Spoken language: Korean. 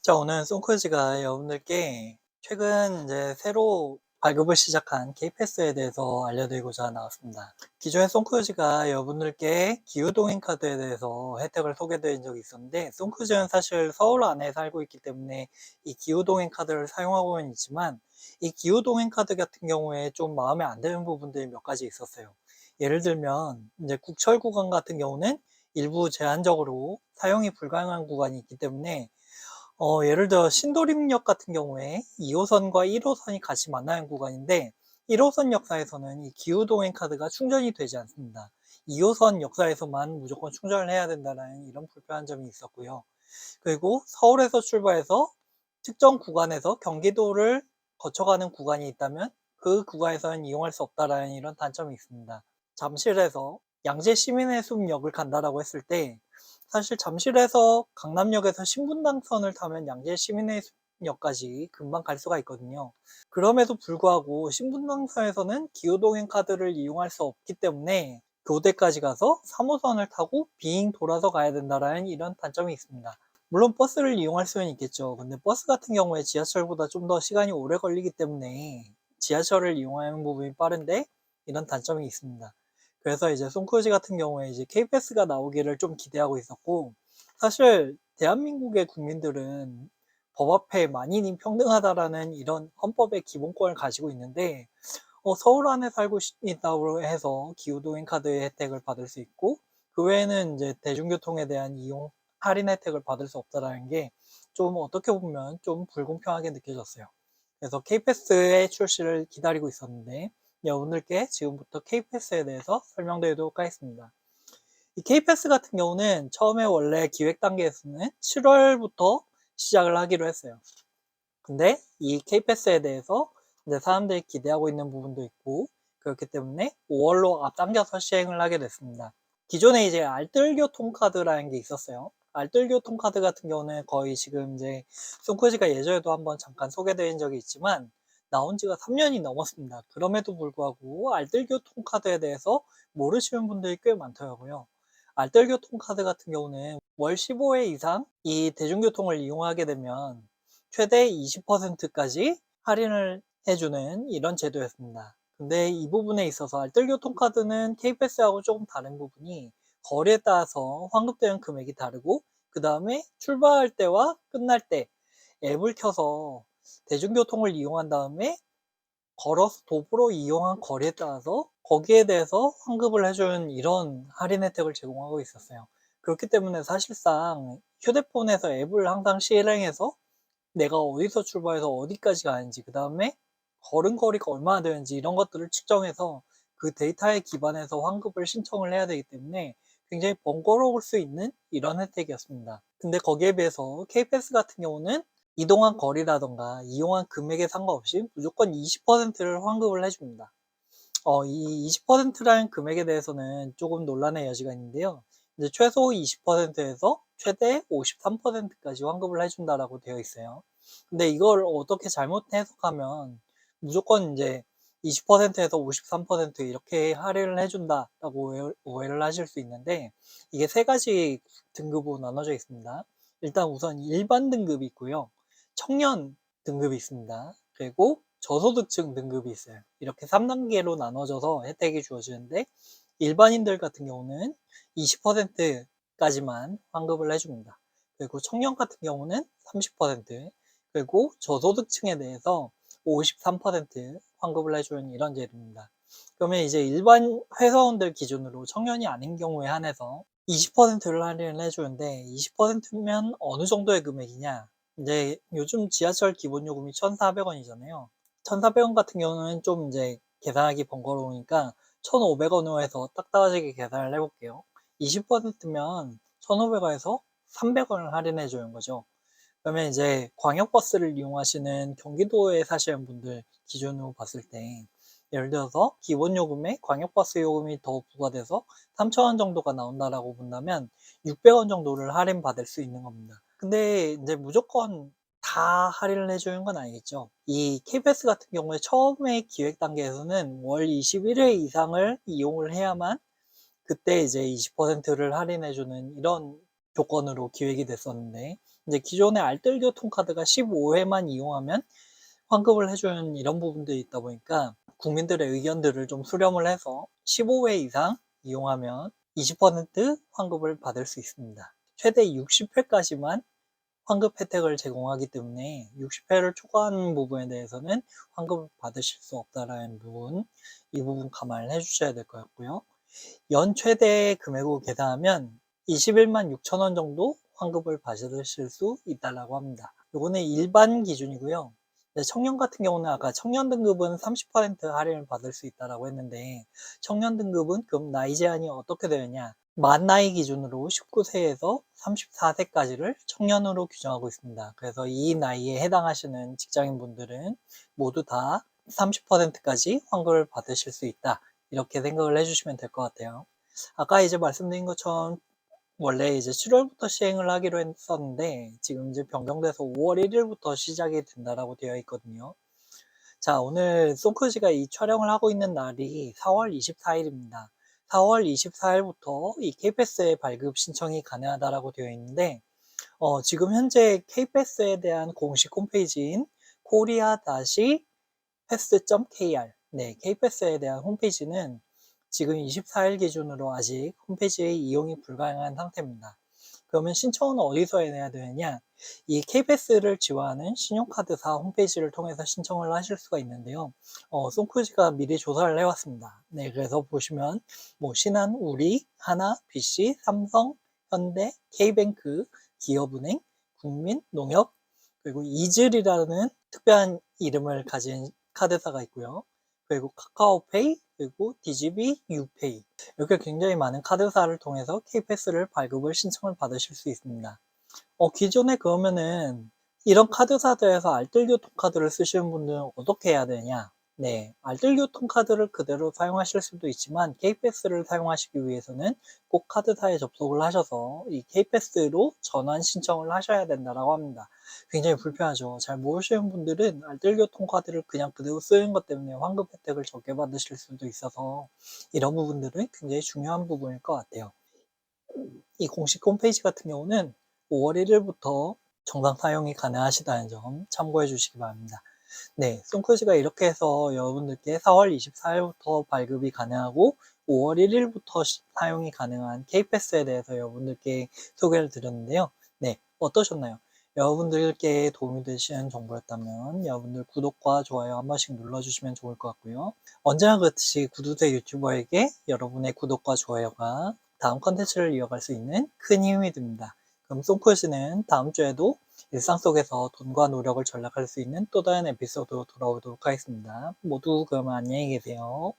자, 오늘 송크즈가 여러분들께 최근 이제 새로 발급을 시작한 K패스에 대해서 알려드리고자 나왔습니다. 기존에 송크즈가 여러분들께 기후동행 카드에 대해서 혜택을 소개드린 적이 있었는데, 송크즈는 사실 서울 안에 살고 있기 때문에 이 기후동행 카드를 사용하고는 있지만, 이 기후동행 카드 같은 경우에 좀 마음에 안 드는 부분들이 몇 가지 있었어요. 예를 들면 이제 국철 구간 같은 경우는 일부 제한적으로 사용이 불가능한 구간이 있기 때문에, 예를 들어 신도림역 같은 경우에 2호선과 1호선이 같이 만나는 구간인데, 1호선 역사에서는 이 기후동행 카드가 충전이 되지 않습니다. 2호선 역사에서만 무조건 충전을 해야 된다는 이런 불편한 점이 있었고요. 그리고 서울에서 출발해서 특정 구간에서 경기도를 거쳐가는 구간이 있다면 그 구간에서는 이용할 수 없다라는 이런 단점이 있습니다. 잠실에서 양재 시민의 숲역을 간다라고 했을 때, 사실 잠실에서 강남역에서 신분당선을 타면 양재 시민의 숲역까지 금방 갈 수가 있거든요. 그럼에도 불구하고 신분당선에서는 기후동행 카드를 이용할 수 없기 때문에 교대까지 가서 3호선을 타고 빙 돌아서 가야 된다라는 이런 단점이 있습니다. 물론 버스를 이용할 수는 있겠죠. 근데 버스 같은 경우에 지하철보다 좀 더 시간이 오래 걸리기 때문에 지하철을 이용하는 부분이 빠른데, 이런 단점이 있습니다. 그래서 이제 송크루즈 같은 경우에 이제 K패스가 나오기를 좀 기대하고 있었고, 사실 대한민국의 국민들은 법 앞에 만인이 평등하다라는 이런 헌법의 기본권을 가지고 있는데, 서울 안에 살고 있다고 해서 기후동행 카드의 혜택을 받을 수 있고, 그 외에는 이제 대중교통에 대한 이용 할인 혜택을 받을 수 없다라는 게 좀 어떻게 보면 좀 불공평하게 느껴졌어요. 그래서 K패스의 출시를 기다리고 있었는데, 여러분들께 지금부터 K패스에 대해서 설명드리도록 하겠습니다. 이 K패스 같은 경우는 처음에 원래 기획 단계에서는 7월부터 시작을 하기로 했어요. 근데 이 K패스에 대해서 이제 사람들이 기대하고 있는 부분도 있고, 그렇기 때문에 5월로 앞당겨서 시행을 하게 됐습니다. 기존에 이제 알뜰교통카드라는 게 있었어요. 알뜰교통카드 같은 경우는 거의 지금 이제 송크즈가 예전에도 한번 잠깐 소개드린 적이 있지만 나온 지가 3년이 넘었습니다. 그럼에도 불구하고 알뜰교통카드에 대해서 모르시는 분들이 꽤 많더라고요. 알뜰교통카드 같은 경우는 월 15회 이상 이 대중교통을 이용하게 되면 최대 20%까지 할인을 해주는 이런 제도였습니다. 근데 이 부분에 있어서 알뜰교통카드는 K패스하고 조금 다른 부분이, 거리에 따라서 환급되는 금액이 다르고, 그 다음에 출발할 때와 끝날 때 앱을 켜서 대중교통을 이용한 다음에 걸어서 도보로 이용한 거리에 따라서 거기에 대해서 환급을 해주는 이런 할인 혜택을 제공하고 있었어요. 그렇기 때문에 사실상 휴대폰에서 앱을 항상 실행해서 내가 어디서 출발해서 어디까지 가는지, 그 다음에 걸은 거리가 얼마나 되는지 이런 것들을 측정해서 그 데이터에 기반해서 환급을 신청을 해야 되기 때문에 굉장히 번거로울 수 있는 이런 혜택이었습니다. 근데 거기에 비해서 K패스 같은 경우는 이동한 거리라던가 이용한 금액에 상관없이 무조건 20%를 환급을 해줍니다. 이 20%라는 금액에 대해서는 조금 논란의 여지가 있는데요. 이제 최소 20%에서 최대 53%까지 환급을 해준다라고 되어 있어요. 근데 이걸 어떻게 잘못 해석하면 무조건 이제 20%에서 53% 이렇게 할인을 해준다라고 오해를 하실 수 있는데, 이게 세 가지 등급으로 나눠져 있습니다. 일단 우선 일반 등급이 있고요. 청년 등급이 있습니다. 그리고 저소득층 등급이 있어요. 이렇게 3단계로 나눠져서 혜택이 주어지는데, 일반인들 같은 경우는 20%까지만 환급을 해줍니다. 그리고 청년 같은 경우는 30%, 그리고 저소득층에 대해서 53% 환급을 해주는 이런 제도입니다. 그러면 이제 일반 회사원들 기준으로 청년이 아닌 경우에 한해서 20%를 할인을 해주는데, 20%면 어느 정도의 금액이냐? 이제 요즘 지하철 기본 요금이 1,400원이잖아요. 1,400원 같은 경우는 좀 이제 계산하기 번거로우니까 1,500원으로 해서 딱딱하게 계산을 해볼게요. 20%면 1,500원에서 300원을 할인해 주는 거죠. 그러면 이제 광역버스를 이용하시는 경기도에 사시는 분들 기준으로 봤을 때, 예를 들어서 기본 요금에 광역버스 요금이 더 부과돼서 3,000원 정도가 나온다라고 본다면 600원 정도를 할인받을 수 있는 겁니다. 근데 이제 무조건 다 할인을 해주는 건 아니겠죠. 이 KBS 같은 경우에 처음에 기획 단계에서는 월 21회 이상을 이용을 해야만 그때 이제 20%를 할인해주는 이런 조건으로 기획이 됐었는데, 이제 기존의 알뜰교통카드가 15회만 이용하면 환급을 해주는 이런 부분들이 있다 보니까 국민들의 의견들을 좀 수렴을 해서 15회 이상 이용하면 20% 환급을 받을 수 있습니다. 최대 60회까지만 환급 혜택을 제공하기 때문에 60회를 초과하는 부분에 대해서는 환급을 받으실 수 없다라는 부분, 이 부분 감안을 해주셔야 될 것 같고요. 연 최대 금액으로 계산하면 21만 6천 원 정도 환급을 받으실 수 있다고 합니다. 이거는 일반 기준이고요. 청년 같은 경우는 아까 청년 등급은 30% 할인을 받을 수 있다고 했는데, 청년 등급은 그럼 나이 제한이 어떻게 되느냐? 만 나이 기준으로 19세에서 34세까지를 청년으로 규정하고 있습니다. 그래서 이 나이에 해당하시는 직장인분들은 모두 다 30%까지 환급을 받으실 수 있다. 이렇게 생각을 해주시면 될 것 같아요. 아까 이제 말씀드린 것처럼 원래 이제 7월부터 시행을 하기로 했었는데 지금 이제 변경돼서 5월 1일부터 시작이 된다라고 되어 있거든요. 자, 오늘 송크지가 이 촬영을 하고 있는 날이 4월 24일입니다. 4월 24일부터 이 K패스의 발급 신청이 가능하다라고 되어 있는데 지금 현재 K패스에 대한 공식 홈페이지인 korea-pass.kr K패스에 대한 홈페이지는 지금 24일 기준으로 아직 홈페이지에 이용이 불가능한 상태입니다. 그러면 신청은 어디서 해야 되느냐? 이 K패스를 지원하는 신용카드사 홈페이지를 통해서 신청을 하실 수가 있는데요. 송크지가 미리 조사를 해왔습니다. 네, 그래서 보시면 뭐 신한, 우리, 하나, BC, 삼성, 현대, K뱅크, 기업은행, 국민, 농협, 그리고 이즐이라는 특별한 이름을 가진 카드사가 있고요. 그리고 카카오페이, 그리고 디지비, 유페이 이렇게 굉장히 많은 카드사를 통해서 K패스를 발급을 신청을 받으실 수 있습니다. 기존에 그러면은 이런 카드사들에서 알뜰교통카드를 쓰시는 분들은 어떻게 해야 되냐? 네, 알뜰교통카드를 그대로 사용하실 수도 있지만 K패스를 사용하시기 위해서는 꼭 카드사에 접속을 하셔서 이 K패스로 전환 신청을 하셔야 된다고 합니다. 굉장히 불편하죠. 잘 모르시는 분들은 알뜰교통카드를 그냥 그대로 쓰는 것 때문에 환급 혜택을 적게 받으실 수도 있어서 이런 부분들은 굉장히 중요한 부분일 것 같아요. 이 공식 홈페이지 같은 경우는 5월 1일부터 정상 사용이 가능하시다는 점 참고해 주시기 바랍니다. 네, 송크지가 이렇게 해서 여러분들께 4월 24일부터 발급이 가능하고 5월 1일부터 사용이 가능한 K패스에 대해서 여러분들께 소개를 드렸는데요. 네, 어떠셨나요? 여러분들께 도움이 되시는 정보였다면 여러분들 구독과 좋아요 한 번씩 눌러주시면 좋을 것 같고요. 언제나 그렇듯이 구두대 유튜버에게 여러분의 구독과 좋아요가 다음 컨텐츠를 이어갈 수 있는 큰 힘이 됩니다. 그럼 송크지는 다음 주에도 일상 속에서 돈과 노력을 절약할 수 있는 또 다른 에피소드로 돌아오도록 하겠습니다. 모두 그러면 안녕히 계세요.